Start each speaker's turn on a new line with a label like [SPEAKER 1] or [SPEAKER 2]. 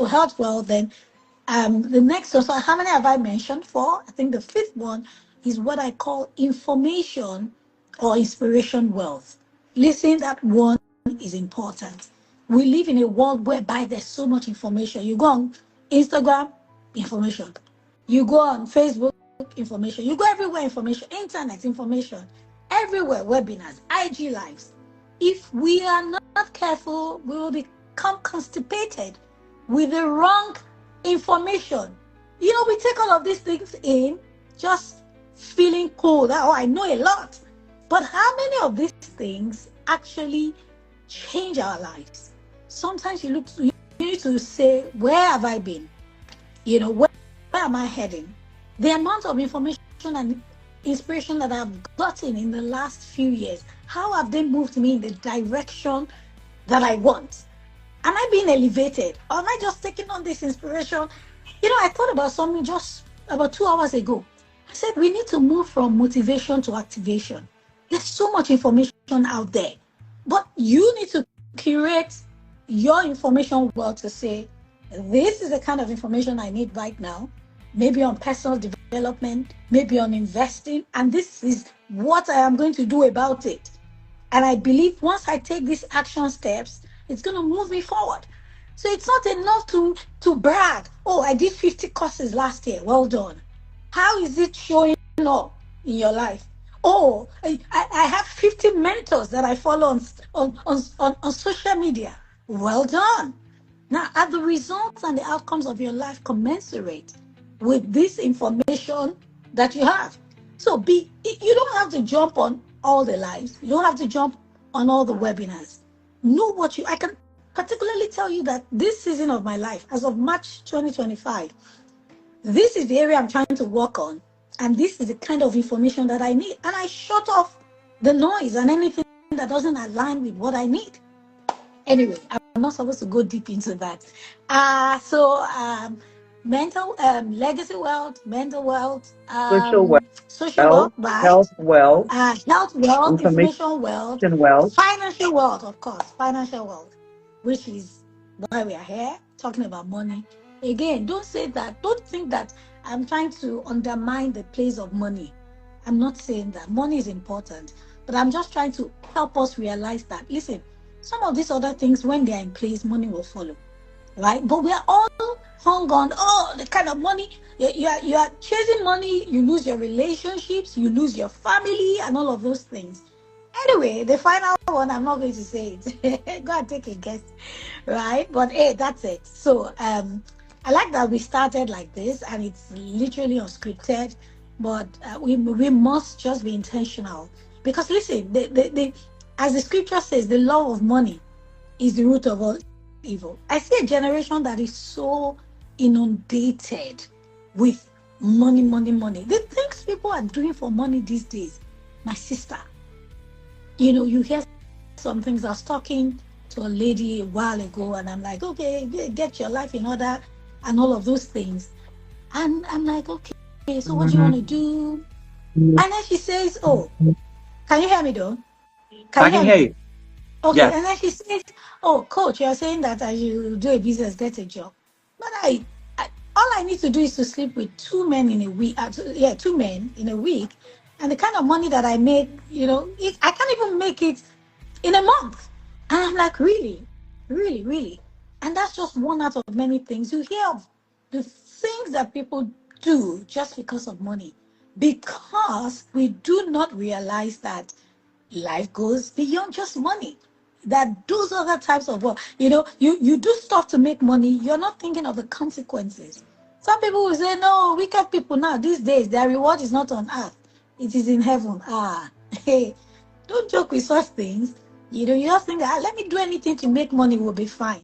[SPEAKER 1] health wealth, then the next one. So how many have I mentioned? Four. I think the fifth one is what I call information or inspiration wealth. Listen, that one is important. We live in a world whereby there's so much information. You go on Instagram, information. You go on Facebook, information. You go everywhere, information. Internet, information. Everywhere, webinars, IG lives. If we are not careful, we will become constipated with the wrong information. We take all of these things in just feeling cool that, I know a lot. But how many of these things actually change our lives? Sometimes you need to say, where have I been? Where am I heading? The amount of information and inspiration that I've gotten in the last few years, how have they moved me in the direction that I want? Am I being elevated? Or am I just taking on this inspiration? I thought about something just about 2 hours ago. I said, we need to move from motivation to activation. There's so much information out there. But you need to curate your information well to say, this is the kind of information I need right now. Maybe on personal development, maybe on investing. And this is what I am going to do about it. And I believe once I take these action steps, it's going to move me forward. So it's not enough to brag. I did 50 courses last year. Well done. How is it showing up in your life? I have 50 mentors that I follow on social media. Well done. Now, are the results and the outcomes of your life commensurate with this information that you have? So you don't have to jump on all the lives. You don't have to jump on all the webinars. Know what I can particularly tell you that this season of my life, as of March 2025, this is the area I'm trying to work on. And this is the kind of information that I need. And I shut off the noise and anything that doesn't align with what I need. Anyway, I'm not supposed to go deep into that. Mental legacy wealth, mental wealth, social wealth,
[SPEAKER 2] health wealth,
[SPEAKER 1] information wealth, financial wealth, of course, financial wealth, which is why we are here talking about money. Again, don't think that I'm trying to undermine the place of money. I'm not saying that. Money is important, but I'm just trying to help us realize that, listen, some of these other things, when they are in place, money will follow, right? But we are all hung on, the kind of money. You are chasing money, you lose your relationships, you lose your family, and all of those things. Anyway, the final one, I'm not going to say it. Go and take a guess, right? But hey, that's it. So I like that we started like this, and it's literally unscripted, but we must just be intentional. Because listen, as the scripture says, the love of money is the root of all evil. I see a generation that is so inundated with money. The things people are doing for money these days, my sister, you hear some things. I was talking to a lady a while ago, and I'm like, okay, get your life in order and all of those things. And I'm like, okay, so what do you want to do? And then she says, can you hear me though?
[SPEAKER 2] I can hear you.
[SPEAKER 1] Okay,
[SPEAKER 2] yes.
[SPEAKER 1] And then she says, coach, you're saying that as you do a business, get a job. But all I need to do is to sleep with 2 men in a week. 2 men in a week. And the kind of money that I make, I can't even make it in a month. And I'm like, really? And that's just one out of many things. You hear of the things that people do just because of money. Because we do not realize that life goes beyond just money. That those other types of work, you do stuff to make money. You're not thinking of the consequences. Some people will say, no, wicked people now, these days, their reward is not on earth. It is in heaven. Hey, don't joke with such things. You just think that let me do anything to make money, will be fine.